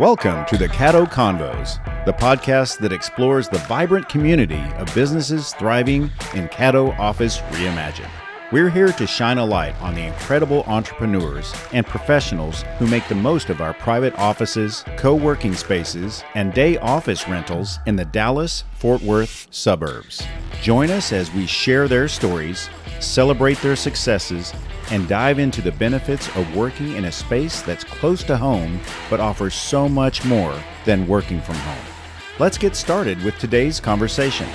Welcome to the Caddo Convos, the podcast that explores the vibrant community of businesses thriving in Caddo Office Reimagined. We're here to shine a light on the incredible entrepreneurs and professionals who make the most of our private offices, co-working spaces, and day office rentals in the Dallas-Fort Worth suburbs. Join us as we share their stories, celebrate their successes, and dive into the benefits of working in a space that's close to home but offers so much more than working from home. Let's get started with today's conversation.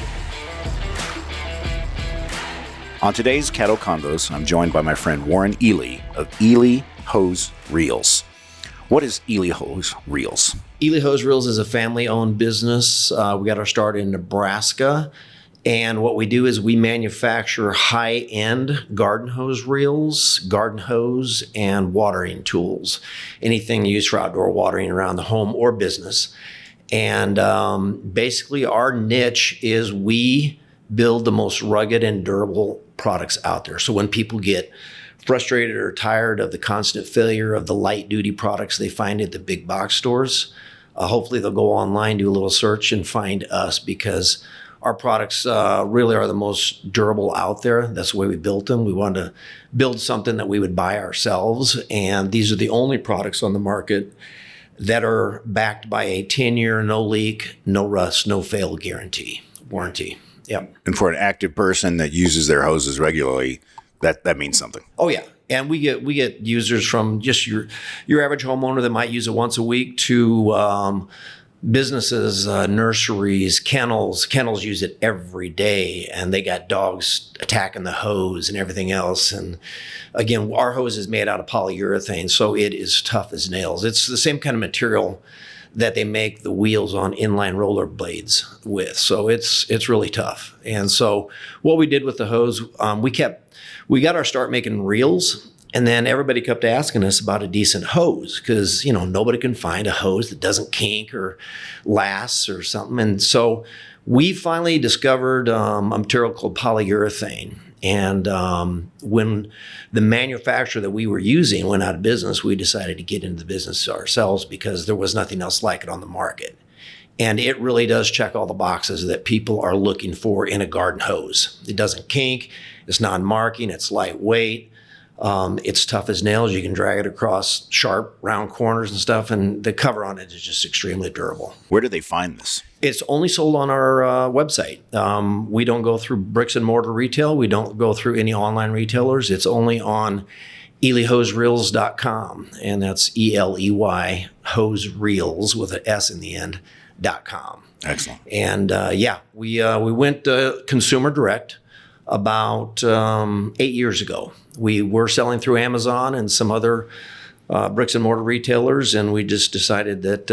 On today's Caddo Convos, I'm joined by my friend Warren Eley of Eley Hose Reels. What is Eley Hose Reels? Eley Hose Reels is a family-owned business. We got our start in Nebraska. And what we do is we manufacture high-end garden hose reels, garden hose, and watering tools. Anything used for outdoor watering around the home or business. And basically our niche is we build the most rugged and durable products out there. So when people get frustrated or tired of the constant failure of the light-duty products they find at the big box stores, hopefully they'll go online, do a little search, and find us because our products really are the most durable out there. That's the way we built them. We wanted to build something that we would buy ourselves. And these are the only products on the market that are backed by a 10-year, no leak, no rust, no fail warranty. Yep. And for an active person that uses their hoses regularly, that means something. Oh, yeah. And we get users from just your average homeowner that might use it once a week to businesses, nurseries, kennels. Kennels use it every day, and they got dogs attacking the hose and everything else. And again, our hose is made out of polyurethane, so it is tough as nails. It's the same kind of material that they make the wheels on inline roller blades with. So it's really tough. And so what we did with the hose, we got our start making reels. And then everybody kept asking us about a decent hose because, nobody can find a hose that doesn't kink or lasts or something. And so we finally discovered a material called polyurethane. And when the manufacturer that we were using went out of business, we decided to get into the business ourselves because there was nothing else like it on the market. And it really does check all the boxes that people are looking for in a garden hose. It doesn't kink, it's non-marking, it's lightweight. It's tough as nails. You can drag it across sharp, round corners and stuff, and the cover on it is just extremely durable. Where do they find this? It's only sold on our website. We don't go through bricks and mortar retail. We don't go through any online retailers. It's only on eleyhosereels.com, and that's ELEY, hose reels with an S in the end, .com. Excellent. And we went consumer direct about 8 years ago. We were selling through Amazon and some other bricks and mortar retailers, and we just decided that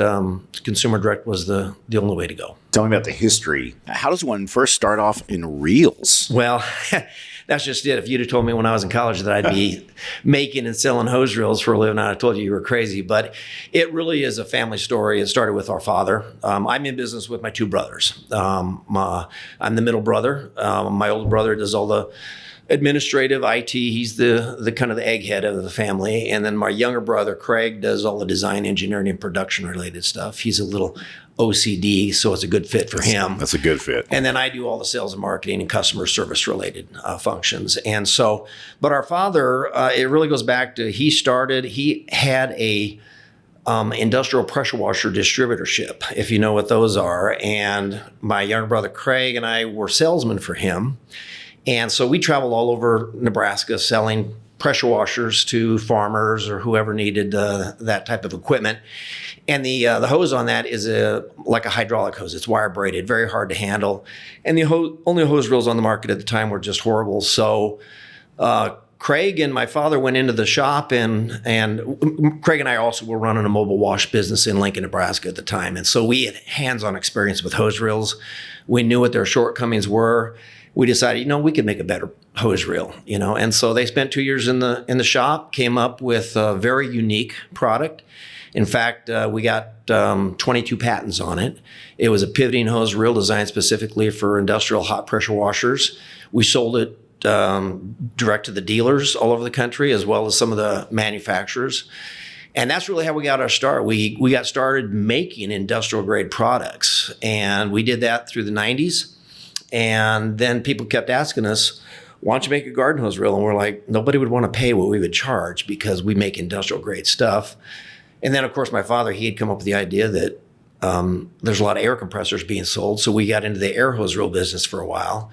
consumer direct was the only way to go. Tell me about the history. How does one first start off in reels? Well, that's just it. If you'd have told me when I was in college that I'd be making and selling hose reels for a living, I'd have told you were crazy. But it really is a family story. It started with our father. I'm in business with my two brothers. I'm the middle brother. My older brother does all the administrative IT. He's the kind of the egghead of the family. And then my younger brother, Craig, does all the design, engineering, and production related stuff. He's a little OCD, so it's a good fit for him. That's a good fit. And then I do all the sales and marketing and customer service related functions. And so, but our father, it really goes back to, he had a industrial pressure washer distributorship, if you know what those are. And my younger brother, Craig, and I were salesmen for him. And so we traveled all over Nebraska selling pressure washers to farmers or whoever needed that type of equipment. And the hose on that is like a hydraulic hose. It's wire braided, very hard to handle. And the only hose reels on the market at the time were just horrible. So Craig and my father went into the shop, and Craig and I also were running a mobile wash business in Lincoln, Nebraska at the time. And so we had hands-on experience with hose reels. We knew what their shortcomings were. We decided, we could make a better hose reel, And so they spent 2 years in the shop, came up with a very unique product. In fact, we got 22 patents on it. It was a pivoting hose reel designed specifically for industrial hot pressure washers. We sold it direct to the dealers all over the country, as well as some of the manufacturers. And that's really how we got our start. We got started making industrial grade products, and we did that through the 90s. And then people kept asking us, why don't you make a garden hose reel? And we're like, nobody would want to pay what we would charge because we make industrial grade stuff. And then, of course, my father, he had come up with the idea that there's a lot of air compressors being sold. So we got into the air hose reel business for a while.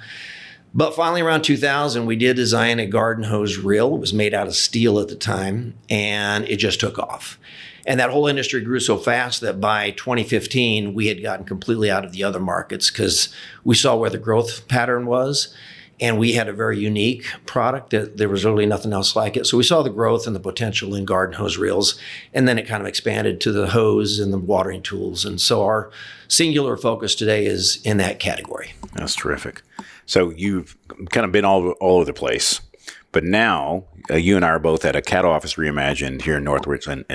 But finally, around 2000, we did design a garden hose reel. It was made out of steel at the time, and it just took off. And that whole industry grew so fast that by 2015, we had gotten completely out of the other markets because we saw where the growth pattern was. And we had a very unique product that there was really nothing else like it. So we saw the growth and the potential in garden hose reels. And then it kind of expanded to the hose and the watering tools. And so our singular focus today is in that category. That's terrific. So you've kind of been all over the place. But now you and I are both at a Caddo office reimagined here in North Richland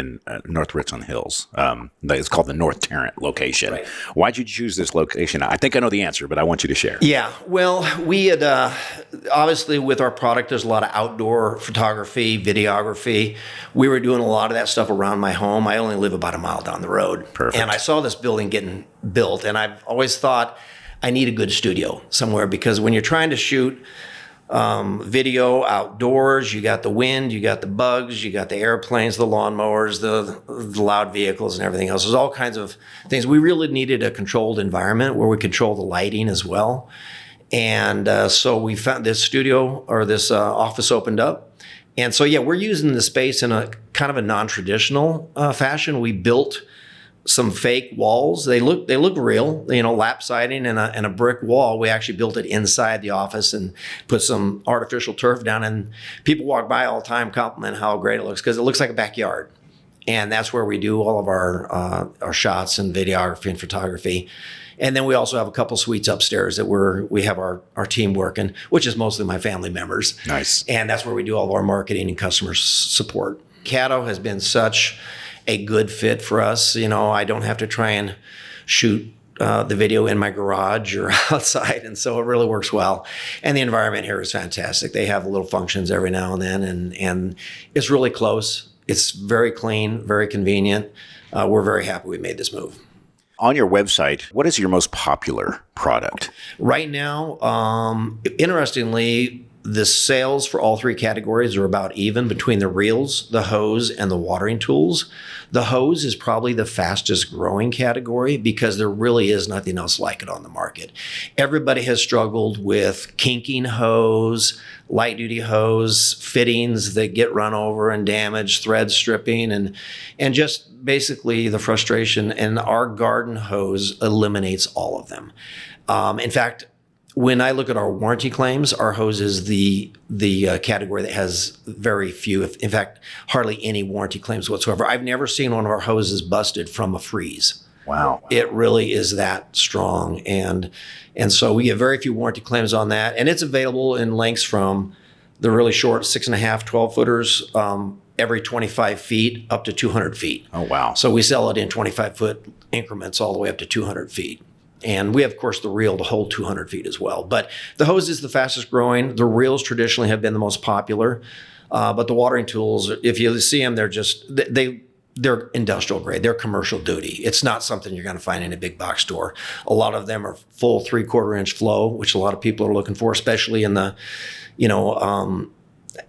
Hills. It's called the North Tarrant location. Right. Why'd you choose this location? I think I know the answer, but I want you to share. Yeah, well, we had obviously with our product, there's a lot of outdoor photography, videography. We were doing a lot of that stuff around my home. I only live about a mile down the road. Perfect. And I saw this building getting built, and I've always thought I need a good studio somewhere because when you're trying to shoot video outdoors, you got the wind, you got the bugs, you got the airplanes, the lawnmowers, the loud vehicles and everything else. There's all kinds of things. We really needed a controlled environment where we control the lighting as well. And so we found this studio or this office opened up. And so, yeah, we're using the space in a kind of a non-traditional fashion. We built some fake walls. They look real, lap siding and a brick wall. We actually built it inside the office and put some artificial turf down. And people walk by all the time, compliment how great it looks because it looks like a backyard. And that's where we do all of our shots and videography and photography. And then we also have a couple suites upstairs that we have our team working, which is mostly my family members. Nice. And that's where we do all of our marketing and customer support. Caddo has been such a good fit for us. I don't have to try and shoot the video in my garage or outside. And so it really works well. And the environment here is fantastic. They have little functions every now and then. And it's really close. It's very clean, very convenient. We're very happy we made this move. On your website, what is your most popular product? Right now, interestingly, the sales for all three categories are about even between the reels, the hose, and the watering tools. The hose is probably the fastest growing category because there really is nothing else like it on the market. Everybody has struggled with kinking hose, light duty hose, fittings that get run over and damaged, thread stripping, and just basically the frustration. And our garden hose eliminates all of them. In fact, when I look at our warranty claims, our hose is the category that has very few, in fact, hardly any warranty claims whatsoever. I've never seen one of our hoses busted from a freeze. Wow. It really is that strong. And so we get very few warranty claims on that. And it's available in lengths from the really short 6.5, 12 footers, every 25 feet up to 200 feet. Oh, wow. So we sell it in 25-foot increments all the way up to 200 feet. And we have, of course, the reel to hold 200 feet as well. But the hose is the fastest growing. The reels traditionally have been the most popular. But the watering tools, if you see them, they're industrial grade. They're commercial duty. It's not something you're going to find in a big box store. A lot of them are full 3/4 inch flow, which a lot of people are looking for, especially in the,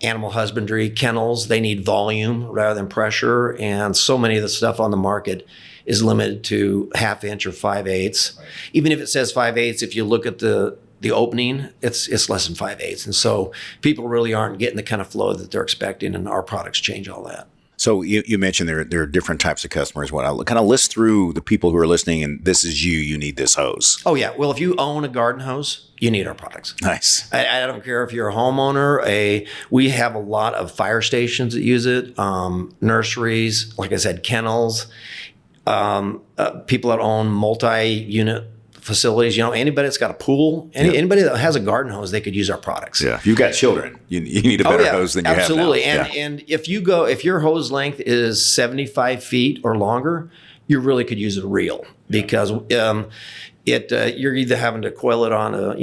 animal husbandry kennels. They need volume rather than pressure. And so many of the stuff on the market is limited to 1/2 inch or 5/8. Right. Even if it says 5/8, if you look at the opening, it's less than 5/8. And so people really aren't getting the kind of flow that they're expecting, and our products change all that. So you mentioned there are different types of customers. What I'll kind of list through the people who are listening, and this is you need this hose. Oh, yeah. Well, if you own a garden hose, you need our products. Nice. I don't care if you're a homeowner. We have a lot of fire stations that use it, nurseries, like I said, kennels, people that own multi-unit facilities. Anybody that's got a pool, anybody that has a garden hose, they could use our products. Yeah, if you've got children, you need a better hose than you absolutely. have now. And if your hose length is 75 feet or longer, you really could use a reel because you're either having to coil it on a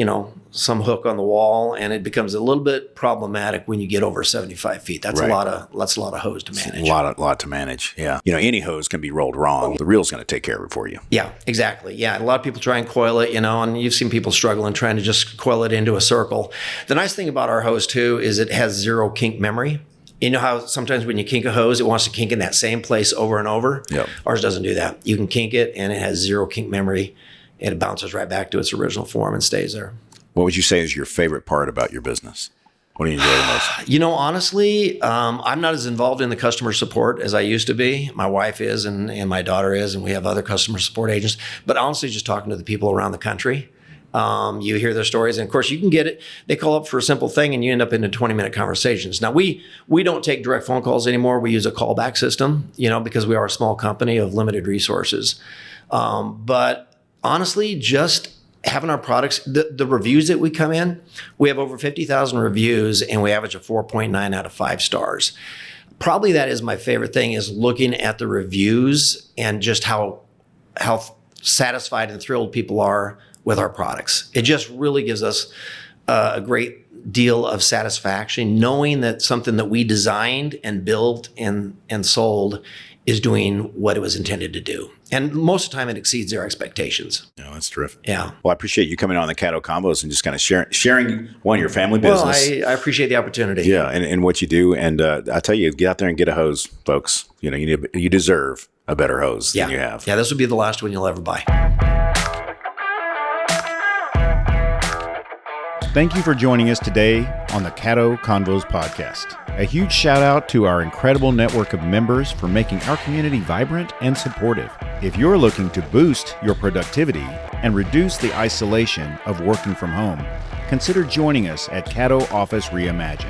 hook on the wall, and it becomes a little bit problematic when you get over 75 feet. That's Right. a lot of hose to manage. A lot to manage. Yeah. Any hose can be rolled wrong. The reel's going to take care of it for you. Yeah, exactly. Yeah, a lot of people try and coil it, and you've seen people struggling trying to just coil it into a circle. The nice thing about our hose too is it has 0 kink memory. You know how sometimes when you kink a hose, it wants to kink in that same place over and over? Yep. Ours doesn't do that. You can kink it, and it has 0 kink memory, and it bounces right back to its original form and stays there. What would you say is your favorite part about your business? What do you enjoy the most? Honestly, I'm not as involved in the customer support as I used to be. My wife is, and my daughter is, and we have other customer support agents. But honestly, just talking to the people around the country, you hear their stories, and of course, you can get it. They call up for a simple thing, and you end up in 20-minute conversations. Now, we don't take direct phone calls anymore. We use a callback system, because we are a small company of limited resources. But honestly, just having our products, the reviews that we come in, we have over 50,000 reviews, and we average a 4.9 out of 5 stars. Probably that is my favorite thing, is looking at the reviews and just how satisfied and thrilled people are with our products. It just really gives us a great deal of satisfaction knowing that something that we designed and built and sold is doing what it was intended to do. And most of the time it exceeds their expectations. Yeah, that's terrific. Yeah. Well, I appreciate you coming on the Caddo Convos and just kind of sharing your family business. Well, I appreciate the opportunity. Yeah, and what you do. And I tell you, get out there and get a hose, folks. You deserve a better hose than you have. Yeah, this will be the last one you'll ever buy. Thank you for joining us today on the Caddo Convos podcast. A huge shout out to our incredible network of members for making our community vibrant and supportive. If you're looking to boost your productivity and reduce the isolation of working from home, consider joining us at Caddo Office Reimagine.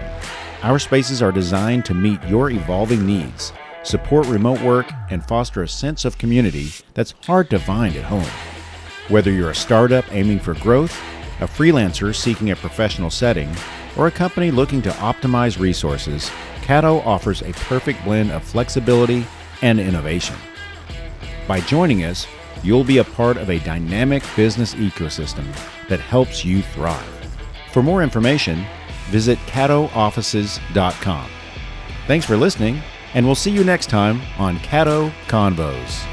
Our spaces are designed to meet your evolving needs, support remote work, and foster a sense of community that's hard to find at home. Whether you're a startup aiming for growth, a freelancer seeking a professional setting, or a company looking to optimize resources, Caddo offers a perfect blend of flexibility and innovation. By joining us, you'll be a part of a dynamic business ecosystem that helps you thrive. For more information, visit caddooffices.com. Thanks for listening, and we'll see you next time on Caddo Convos.